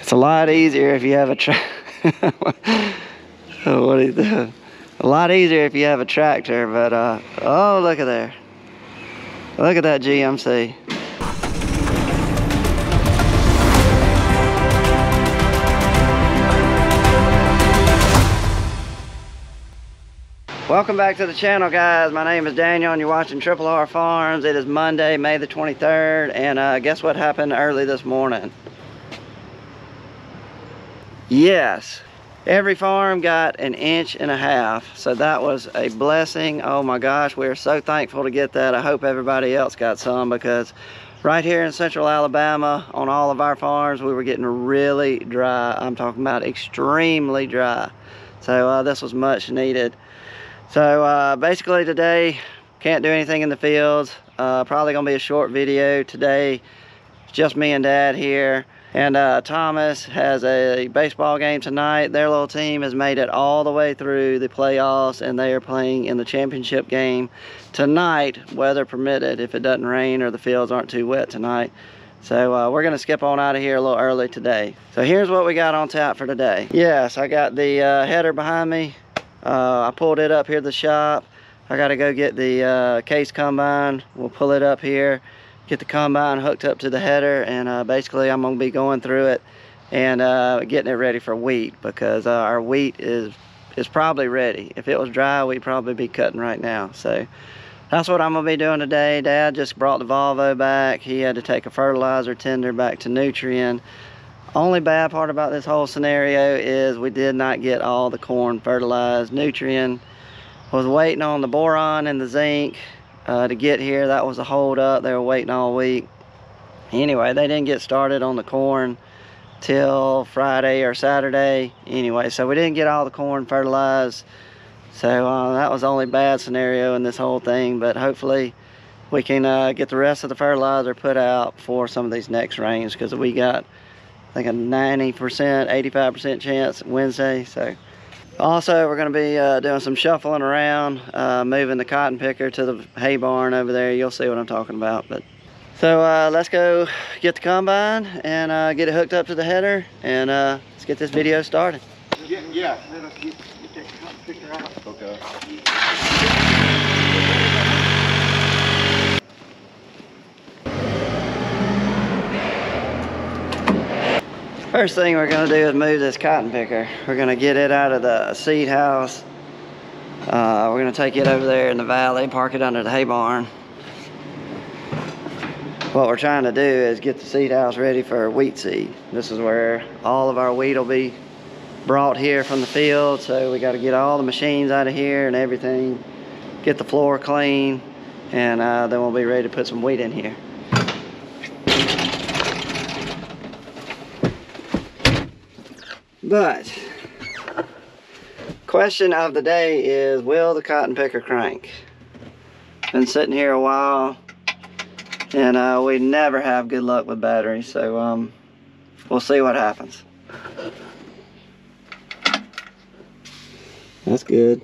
It's a lot easier if you have a what is that? A lot easier if you have a tractor, but oh, look at there. Look at that GMC. Welcome back to the channel, guys. My name is Daniel and you're watching Triple R Farms. It is Monday, May the 23rd, and guess what happened early this morning? Yes, every farm got 1.5 inches, so that was a blessing. Oh my gosh, we're so thankful to get that. I hope everybody else got some, because right here in central Alabama on all of our farms we were getting really dry. I'm talking about extremely dry, so this was much needed. So basically today can't do anything in the fields. Probably gonna be a short video today. It's just me and Dad here. And Thomas has a baseball game tonight. Their little team has made it all the way through the playoffs, and they are playing in the championship game tonight, weather permitted, if it doesn't rain or the fields aren't too wet tonight. So we're gonna skip on out of here a little early today. So here's what we got on tap for today. Yes, I got the header behind me. I pulled it up here to the shop. I gotta go get the case combine. We'll pull it up here, get the combine hooked up to the header, and basically I'm gonna be going through it and getting it ready for wheat, because our wheat is probably ready. If it was dry, we'd probably be cutting right now. So that's what I'm gonna be doing today. Dad just brought the Volvo back. He had to take a fertilizer tender back to Nutrien. Only bad part about this whole scenario is we did not get all the corn fertilized. Nutrien was waiting on the boron and the zinc to get here. That was a hold up. They were waiting all week. Anyway, they didn't get started on the corn till Friday or Saturday. Anyway, so we didn't get all the corn fertilized. So that was the only bad scenario in this whole thing, but hopefully we can get the rest of the fertilizer put out for some of these next rains, because we got, I think, a 90%, 85% chance Wednesday. So also we're going to be doing some shuffling around, moving the cotton picker to the hay barn over there. You'll see what I'm talking about. But so let's go get the combine and get it hooked up to the header, and let's get this video started. Yeah, let us get that cotton picker out. Okay. First thing we're going to do is move this cotton picker. We're going to get it out of the seed house. We're going to take it over there in the valley, park it under the hay barn. What we're trying to do is get the seed house ready for wheat seed. This is where all of our wheat will be brought here from the field. So we got to get all the machines out of here and everything, get the floor clean, and then we'll be ready to put some wheat in here. But question of the day is, will the cotton picker crank? Been sitting here a while, and we never have good luck with batteries, so we'll see what happens. That's good.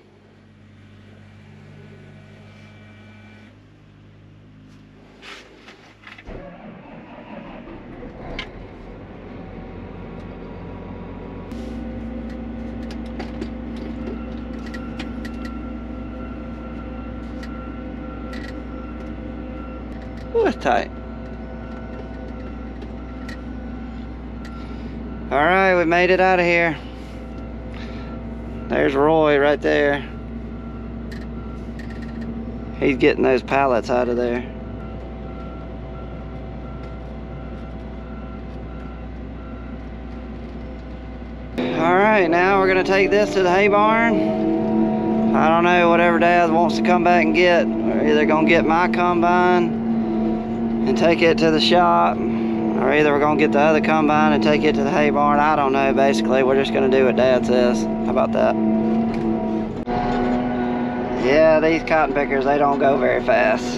Ooh, that's tight. All right, we made it out of here. There's Roy right there. He's getting those pallets out of there. All right, now we're gonna take this to the hay barn. I don't know, whatever Dad wants to come back and get. We're either gonna get my combine and take it to the shop, or either we're gonna get the other combine and take it to the hay barn. I don't know. Basically, we're just gonna do what Dad says. How about that? Yeah, these cotton pickers, they don't go very fast.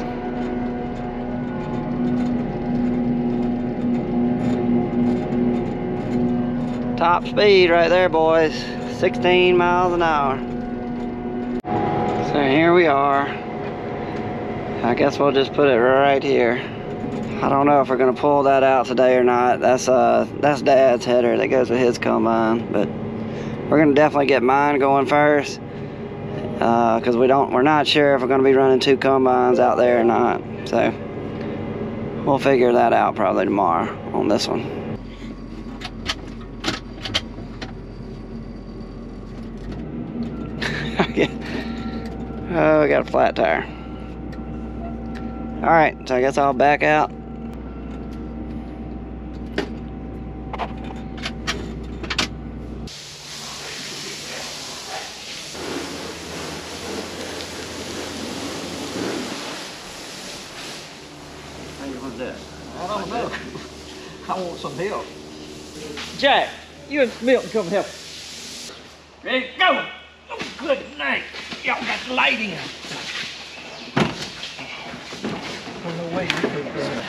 Top speed right there, boys. 16 miles an hour. So here we are. I guess we'll just put it right here. I don't know if we're gonna pull that out today or not. That's Dad's header that goes with his combine, but we're gonna definitely get mine going first, because we're not sure if we're gonna be running 2 combines out there or not. So we'll figure that out probably tomorrow on this one. Oh, we got a flat tire. All right, so I guess I'll back out. How you want that? I don't know. I want some help. Jack, you and Milton come help. Ready, go! Oh, good night. Y'all got the light in. No way you could do that.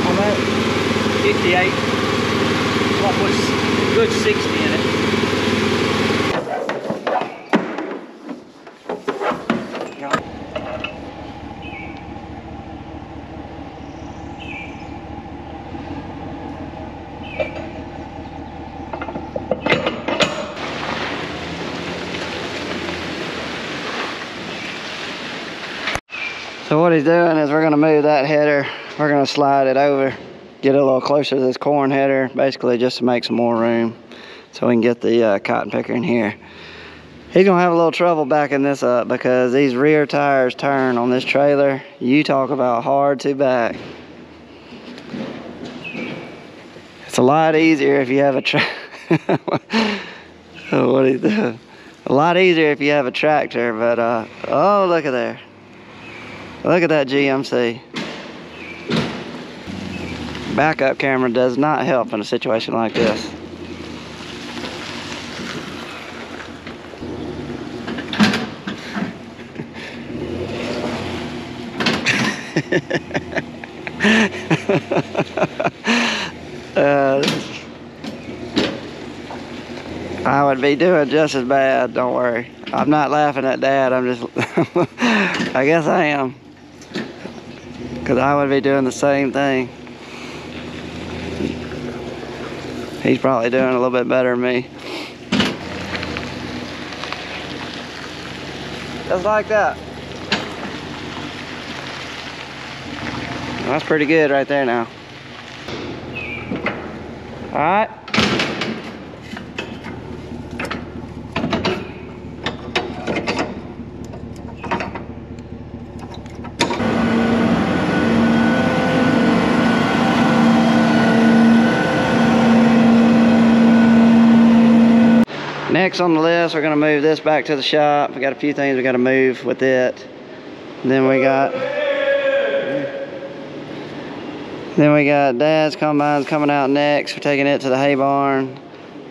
I'm at 58. What was a good 60 in it. So what he's doing is we're gonna move that header. We're gonna slide it over, get it a little closer to this corn header, basically just to make some more room so we can get the cotton picker in here. He's gonna have a little trouble backing this up because these rear tires turn on this trailer. You talk about hard to back. It's a lot easier if you have a what are you doing? A lot easier if you have a tractor, but oh, look at there. Look at that GMC. Backup camera does not help in a situation like this. I would be doing just as bad, don't worry. I'm not laughing at Dad, I'm just, I guess I am. Because I would be doing the same thing. He's probably doing a little bit better than me. Just like that. That's pretty good right there now. All right. Next on the list, we're gonna move this back to the shop. We got a few things we gotta move with it. Then we got Dad's combines coming out next. We're taking it to the hay barn.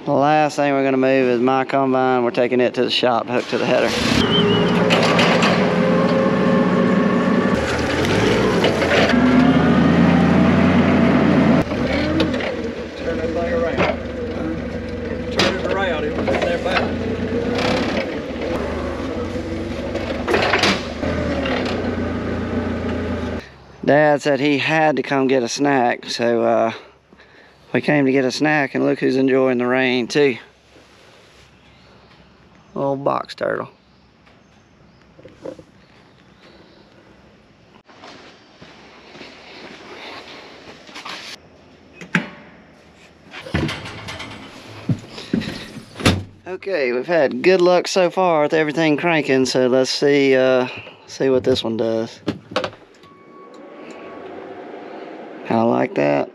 The last thing we're gonna move is my combine. We're taking it to the shop, hooked to the header. Turn that thing around. Turn it around, it was in there back. Dad said he had to come get a snack, so we came to get a snack, and look who's enjoying the rain too. Old box turtle. Okay, we've had good luck so far with everything cranking, so let's see what this one does. I like that.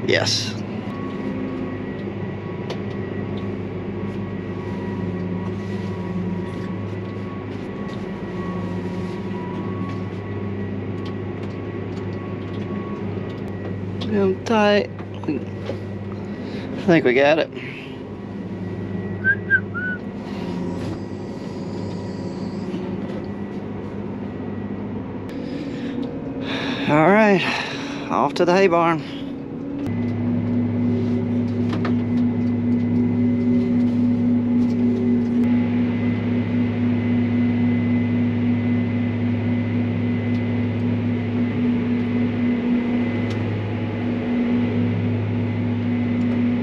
Yes. I'm tight. I think we got it. All right, off to the hay barn.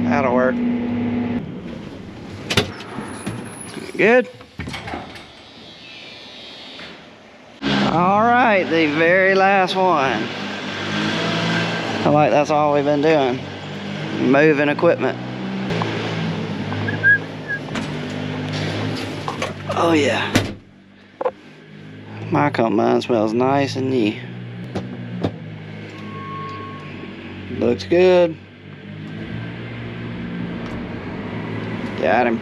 That'll work. Good. All right, the very last one. I like that's all we've been doing. Moving equipment. Oh yeah. My combine smells nice and new. Looks good. Got him.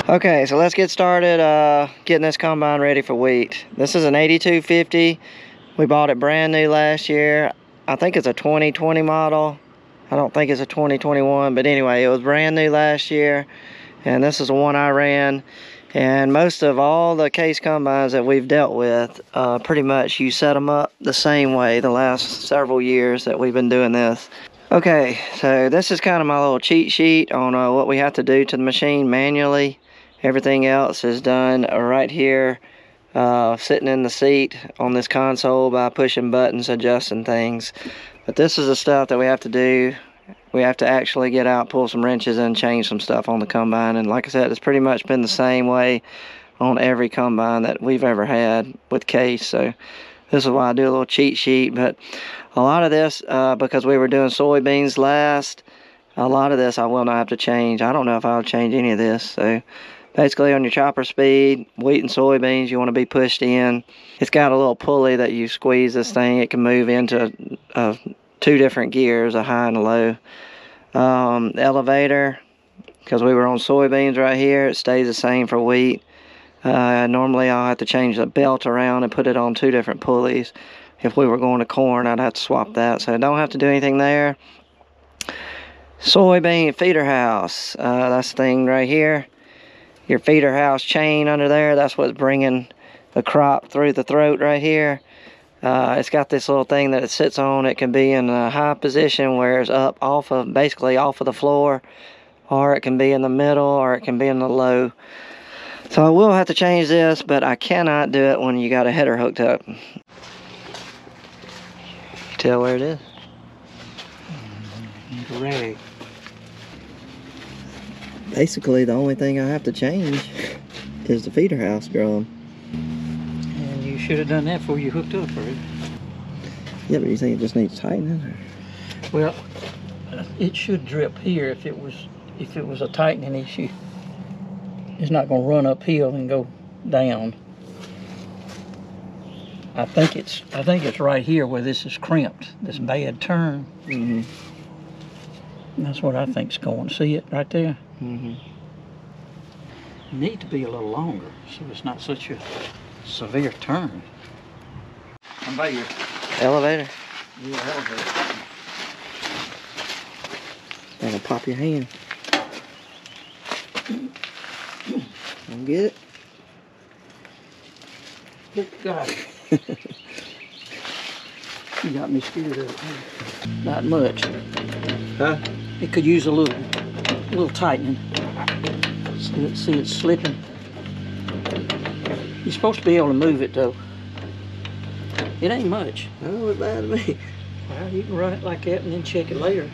Okay, so let's get started getting this combine ready for wheat. This is an 8250. We bought it brand new last year. I think it's a 2020 model. I don't think it's a 2021, but anyway, it was brand new last year. And this is the one I ran. And most of all the case combines that we've dealt with, pretty much you set them up the same way the last several years that we've been doing this. Okay, so this is kind of my little cheat sheet on what we have to do to the machine manually. Everything else is done right here, sitting in the seat on this console by pushing buttons, adjusting things. But this is the stuff that we have to do. We have to actually get out, pull some wrenches and change some stuff on the combine. And like I said, it's pretty much been the same way on every combine that we've ever had with case. So this is why I do a little cheat sheet. But a lot of this, because we were doing soybeans last, a lot of this I will not have to change. I don't know if I'll change any of this. So basically on your chopper speed, wheat and soybeans, you want to be pushed in. It's got a little pulley that you squeeze this thing. It can move into two different gears, a high and a low. Elevator, because we were on soybeans right here, it stays the same for wheat. Normally I'll have to change the belt around and put it on two different pulleys. If we were going to corn, I'd have to swap that. So I don't have to do anything there. Soybean feeder house, that's the thing right here. Your feeder house chain under there, that's what's bringing the crop through the throat right here. It's got this little thing that it sits on. It can be in a high position where it's up basically off of the floor, or it can be in the middle, or it can be in the low. So I will have to change this, but I cannot do it when you got a header hooked up. Tell where it is? Correct. Basically, the only thing I have to change is the feeder house drum. And you should have done that before you hooked up, right? Yeah, but you think it just needs tightening? Well, it should drip here if it was a tightening issue. It's not going to run uphill and go down. I think it's right here where this is crimped, this bad turn. Mm-hmm. That's what I think's going. See it right there? Mm-hmm. Need to be a little longer so it's not such a severe turn. How about your Elevator? Yeah, elevator. Gonna pop your hand. Don't get it? Got it. You got me scared of it. Not much. Huh? It could use a little tightening. See it's slipping. You're supposed to be able to move it though. It ain't much. Oh, it's bad to me. Well, you can run it like that and then check it later.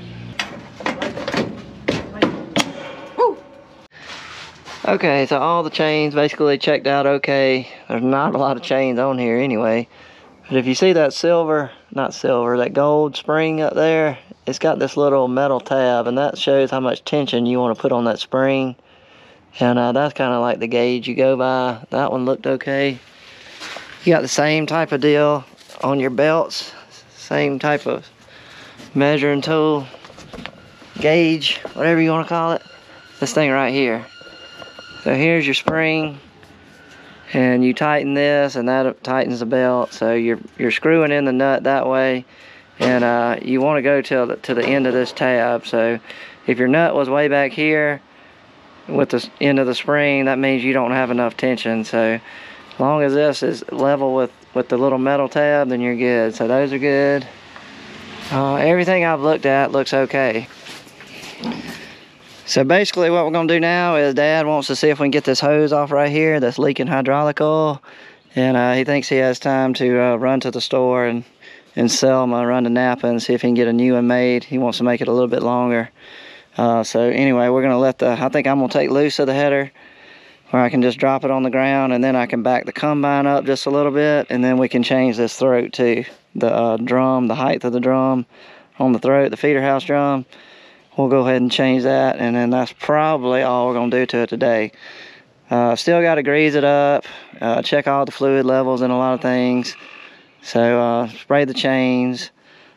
Okay, so all the chains basically checked out okay. There's not a lot of chains on here anyway. But if you see that that gold spring up there, it's got this little metal tab, and that shows how much tension you want to put on that spring. And that's kind of like the gauge you go by. That one looked okay. You got the same type of deal on your belts. Same type of measuring tool, gauge, whatever you want to call it. This thing right here. So here's your spring, and you tighten this, and that tightens the belt. So you're screwing in the nut that way, and you want to go to the end of this tab. So if your nut was way back here with the end of the spring, that means you don't have enough tension. So as long as this is level with the little metal tab, then you're good. So those are good. Everything I've looked at looks okay. So basically what we're gonna do now is Dad wants to see if we can get this hose off right here that's leaking hydraulic oil. And he thinks he has time to run to the store and Selma, run to Napa and see if he can get a new one made. He wants to make it a little bit longer. So anyway, we're gonna I think I'm gonna take loose of the header where I can just drop it on the ground, and then I can back the combine up just a little bit, and then we can change this throat too. The drum, the height of the drum on the throat, the feeder house drum. We'll go ahead and change that, and then that's probably all we're gonna do to it today. Still gotta grease it up, check all the fluid levels and a lot of things. So spray the chains.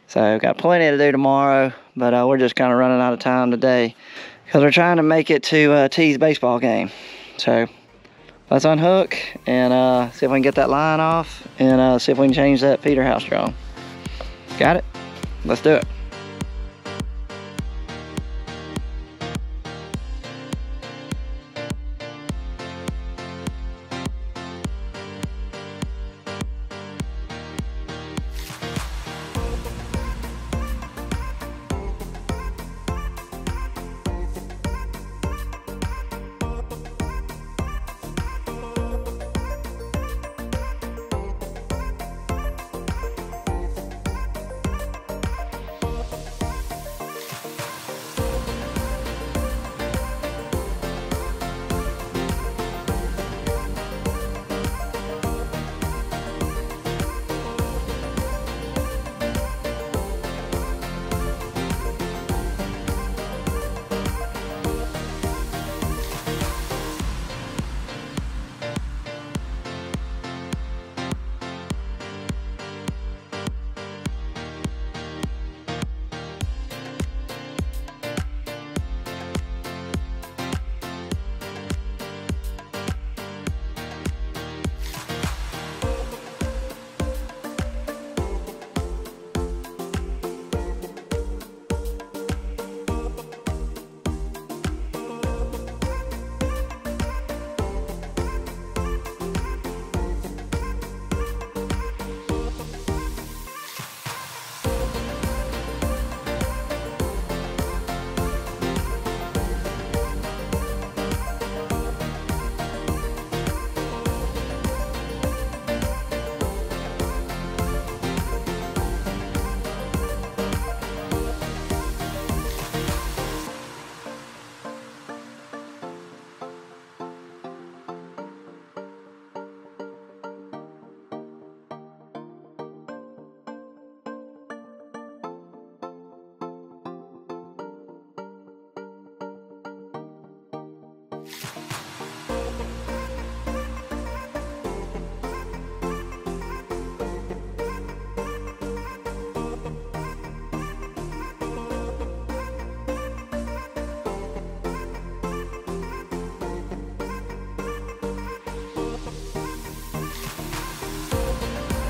So got plenty to do tomorrow, but we're just kind of running out of time today because we're trying to make it to T's baseball game. So let's unhook and see if we can get that line off, and see if we can change that feeder house drum. Got it? Let's do it.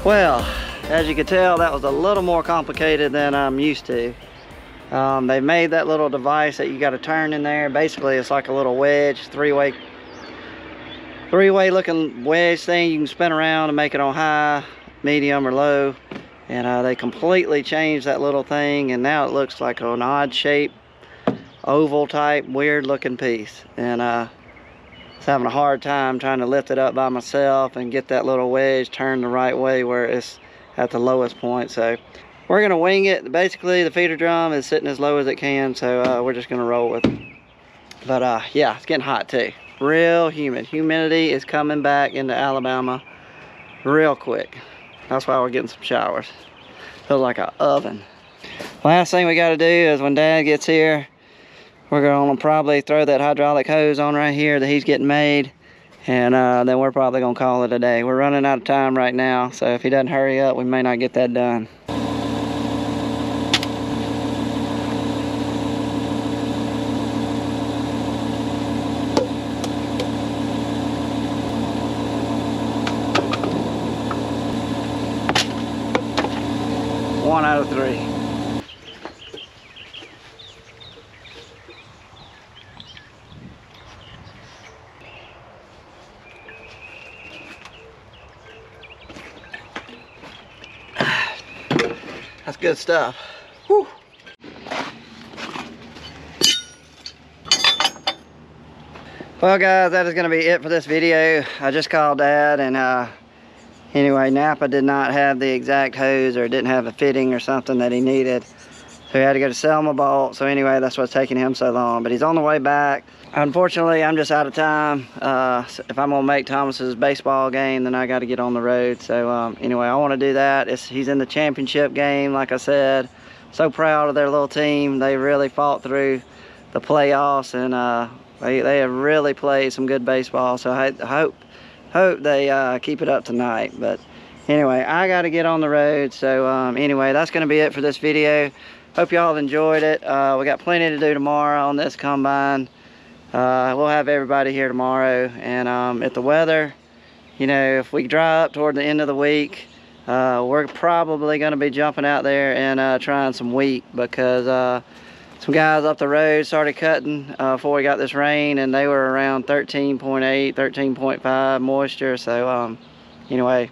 Well, as you can tell, that was a little more complicated than I'm used to. They made that little device that you got to turn in there. Basically, it's like a little wedge, three-way looking wedge thing you can spin around and make it on high, medium, or low. And they completely changed that little thing, and now it looks like an odd shape, oval type, weird looking piece. And I was having a hard time trying to lift it up by myself and get that little wedge turned the right way where it's at the lowest point. So we're gonna wing it. Basically, the feeder drum is sitting as low as it can, so we're just gonna roll with it. But yeah, it's getting hot too. Real humid. Humidity is coming back into Alabama real quick. That's why we're getting some showers. Feels like an oven. Last thing we gotta do is when Dad gets here, we're gonna probably throw that hydraulic hose on right here that he's getting made, and then we're probably gonna call it a day. We're running out of time right now, so if he doesn't hurry up, we may not get that done. One out of three. That's good stuff. Whew. Well guys, that is going to be it for this video. I just called Dad, and anyway, Napa did not have the exact hose, or didn't have a fitting or something that he needed. So he had to go to Selma Bolt. So anyway, that's what's taking him so long. But he's on the way back. Unfortunately, I'm just out of time. If I'm gonna make Thomas's baseball game, then I got to get on the road. So anyway, I want to do that. He's in the championship game, like I said. So proud of their little team. They really fought through the playoffs, and they have really played some good baseball. So I hope they keep it up tonight. But anyway, I got to get on the road. So anyway, that's going to be it for this video. Hope y'all enjoyed it. We got plenty to do tomorrow on this combine. We'll have everybody here tomorrow, and if the weather, you know, if we dry up toward the end of the week, we're probably going to be jumping out there and trying some wheat, because some guys up the road started cutting before we got this rain, and they were around 13.8, 13.5 moisture. So anyway,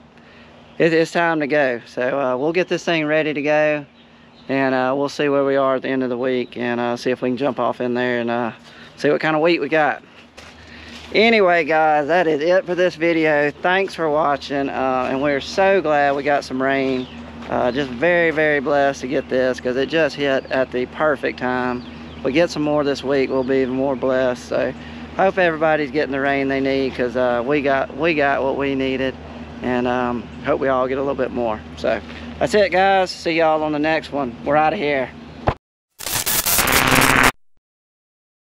it's time to go. So we'll get this thing ready to go, and we'll see where we are at the end of the week, and see if we can jump off in there and see what kind of wheat we got. Anyway guys, that is it for this video. Thanks for watching, and we're so glad we got some rain. Just very, very blessed to get this, because it just hit at the perfect time. If we get some more this week, we'll be even more blessed. So hope everybody's getting the rain they need, because we got what we needed, and hope we all get a little bit more. So that's it guys. See y'all on the next one. We're out of here.